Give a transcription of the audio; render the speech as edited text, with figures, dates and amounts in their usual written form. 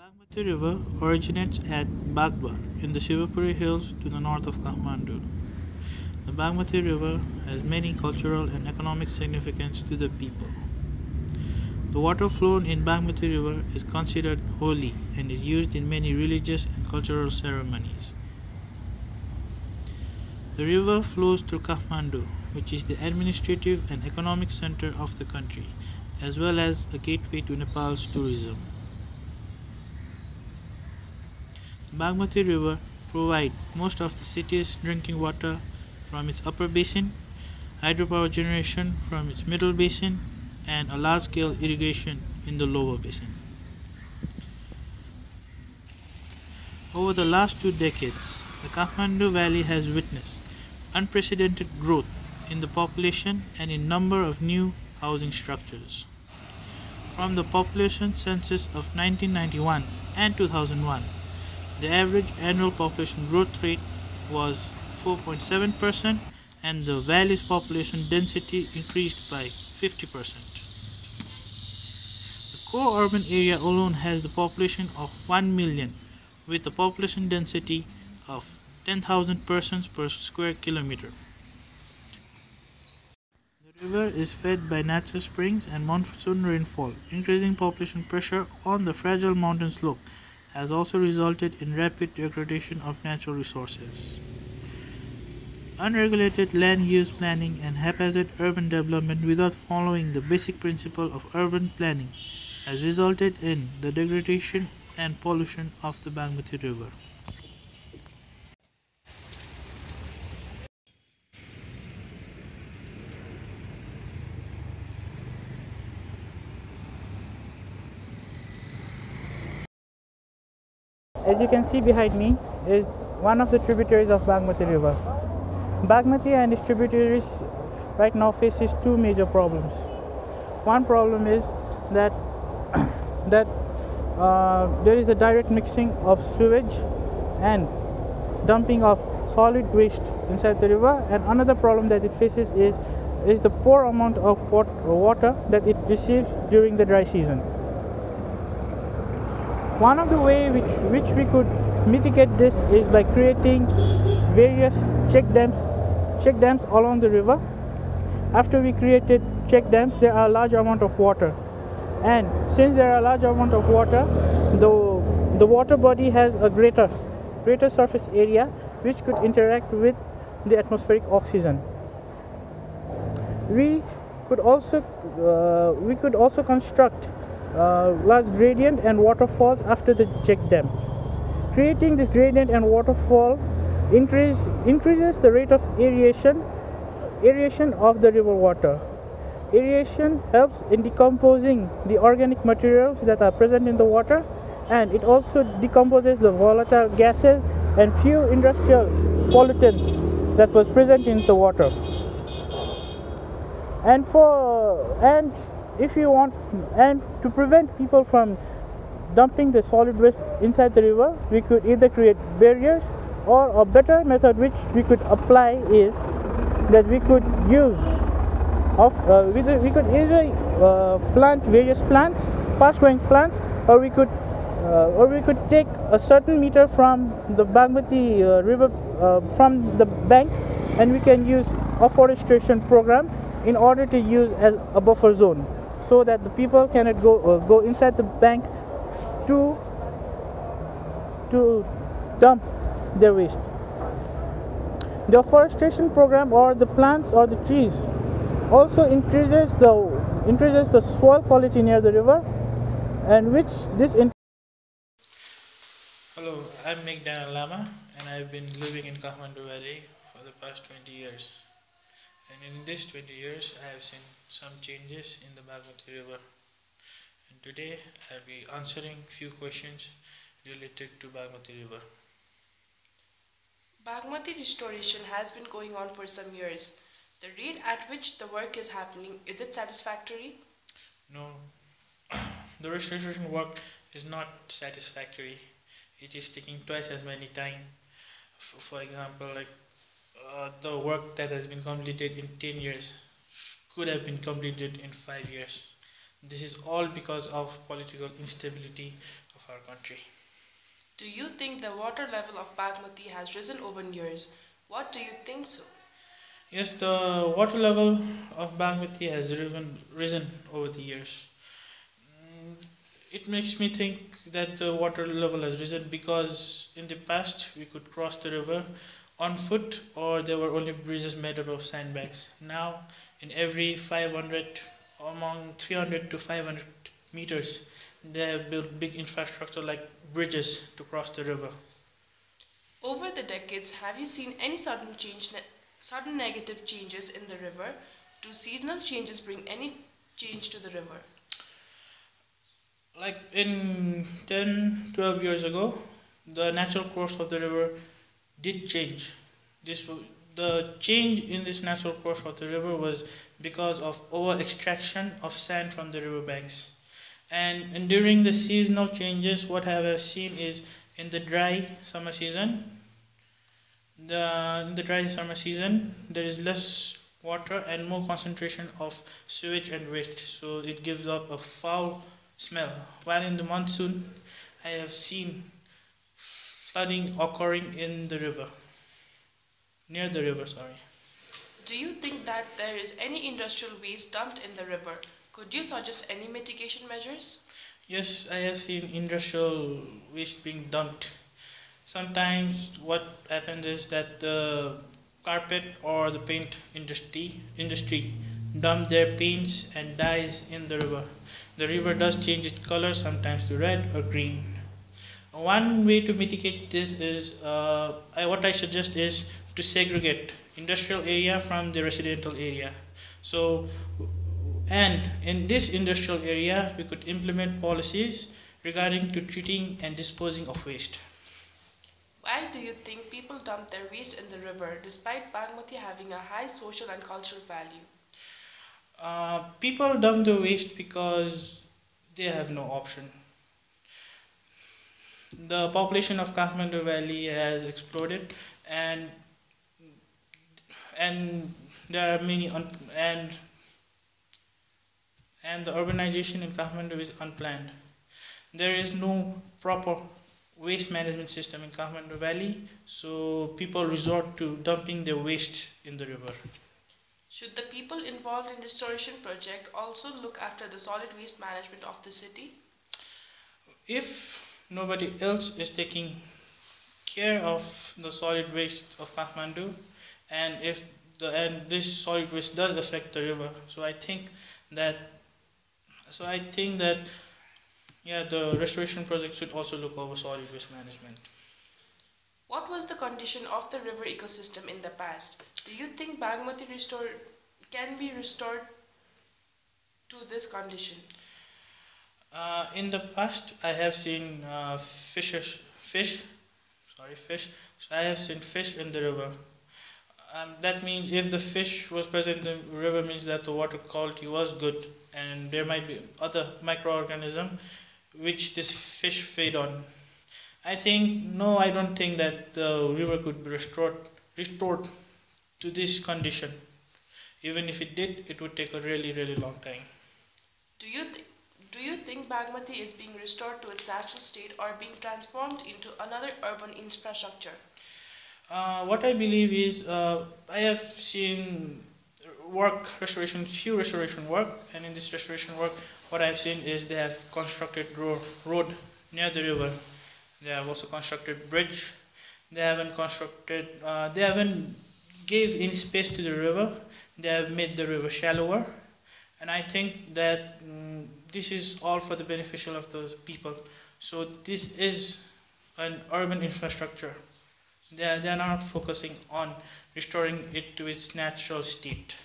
Bagmati River originates at Bagdwar in the Shivapuri hills to the north of Kathmandu. The Bagmati River has many cultural and economic significance to the people. The water flown in Bagmati River is considered holy and is used in many religious and cultural ceremonies. The river flows through Kathmandu, which is the administrative and economic center of the country, as well as a gateway to Nepal's tourism. The Bagmati River provides most of the city's drinking water from its upper basin, hydropower generation from its middle basin, and a large-scale irrigation in the lower basin. Over the last 2 decades, the Kathmandu Valley has witnessed unprecedented growth in the population and in number of new housing structures. From the population census of 1991 and 2001, the average annual population growth rate was 4.7% and the valley's population density increased by 50%. The core urban area alone has the population of 1 million with a population density of 10,000 persons per square kilometer. The river is fed by natural springs and monsoon rainfall. Increasing population pressure on the fragile mountain slope has also resulted in rapid degradation of natural resources. Unregulated land use planning and haphazard urban development without following the basic principle of urban planning has resulted in the degradation and pollution of the Bagmati River. As you can see behind me is one of the tributaries of Bagmati River. Bagmati and its tributaries right now faces two major problems. One problem is that there is a direct mixing of sewage and dumping of solid waste inside the river, and another problem that it faces is the poor amount of water that it receives during the dry season. One of the ways which we could mitigate this is by creating various check dams along the river. After we created check dams, there are a large amount of water, and since there are a large amount of water, the water body has a greater surface area which could interact with the atmospheric oxygen. We could also construct large gradient and waterfalls after the check dam. Creating this gradient and waterfall increases the rate of aeration of the river water. Aeration helps in decomposing the organic materials that are present in the water, and it also decomposes the volatile gases and few industrial pollutants that was present in the water. And to prevent people from dumping the solid waste inside the river, we could either create barriers, or a better method which we could apply is that we could either plant various plants, fast-growing plants, or we could take a certain meter from the Bagmati river from the bank, and we can use a forestation program in order to use as a buffer zone, so that the people cannot go inside the bank to dump their waste. The afforestation program, or the plants or the trees, also increases the soil quality near the river, and which this Hello, I'm Meghdana Lama, and I've been living in Kathmandu Valley for the past 20 years. And in these 20 years, I have seen some changes in the Bagmati River. And today, I'll be answering few questions related to Bagmati River. Bagmati restoration has been going on for some years. The rate at which the work is happening, is it satisfactory? No, the restoration work is not satisfactory. It is taking twice as many time. For example, the work that has been completed in 10 years could have been completed in 5 years. This is all because of political instability of our country. Do you think the water level of Bagmati has risen over years? What do you think so? Yes, the water level of Bagmati has risen over the years. Mm, It makes me think that the water level has risen because in the past we could cross the river on foot or there were only bridges made out of sandbags. Now, in every 500, among 300 to 500 meters, they have built big infrastructure like bridges to cross the river. Over the decades, have you seen any sudden negative changes in the river? Do seasonal changes bring any change to the river? Like in 10, 12 years ago, the natural course of the river did change. The change in this natural course of the river was because of over extraction of sand from the river banks. And during the seasonal changes, what I have seen is in the dry summer season, in the dry summer season, there is less water and more concentration of sewage and waste, so it gives up a foul smell. While in the monsoon, I have seen flooding occurring in the river, near the river, sorry. Do you think that there is any industrial waste dumped in the river? Could you suggest any mitigation measures? Yes, I have seen industrial waste being dumped. Sometimes what happens is that the carpet or the paint industry dump their paints and dyes in the river. The river does change its color sometimes to red or green. One way to mitigate this is what I suggest is to segregate industrial area from the residential area. So, and in this industrial area, we could implement policies regarding to treating and disposing of waste. Why do you think people dump their waste in the river despite Bagmati having a high social and cultural value? People dump the waste because they have no option. The population of Kathmandu Valley has exploded, and and there are many and the urbanization in Kathmandu is unplanned. There is no proper waste management system in Kathmandu Valley, so people resort to dumping their waste in the river. Should the people involved in restoration project also look after the solid waste management of the city? If nobody else is taking care of the solid waste of Kathmandu, and this solid waste does affect the river, that so I think that yeah, the restoration project should also look over solid waste management. What was the condition of the river ecosystem in the past? Do you think Bagmati can be restored to this condition? In the past, I have seen fish. Sorry, fish. So I have seen fish in the river. That means if the fish was present in the river, means that the water quality was good, and there might be other microorganisms which this fish fed on. I don't think that the river could be restored to this condition. Even if it did, it would take a really, really long time. Do you think do you think Bagmati is being restored to its natural state or being transformed into another urban infrastructure? What I believe is I have seen few restoration work, and in this restoration work, what I have seen is they have constructed road near the river. They have also constructed bridge. They haven't gave any space to the river. They have made the river shallower, and I think that this is all for the beneficial of those people. So this is an urban infrastructure. They are not focusing on restoring it to its natural state.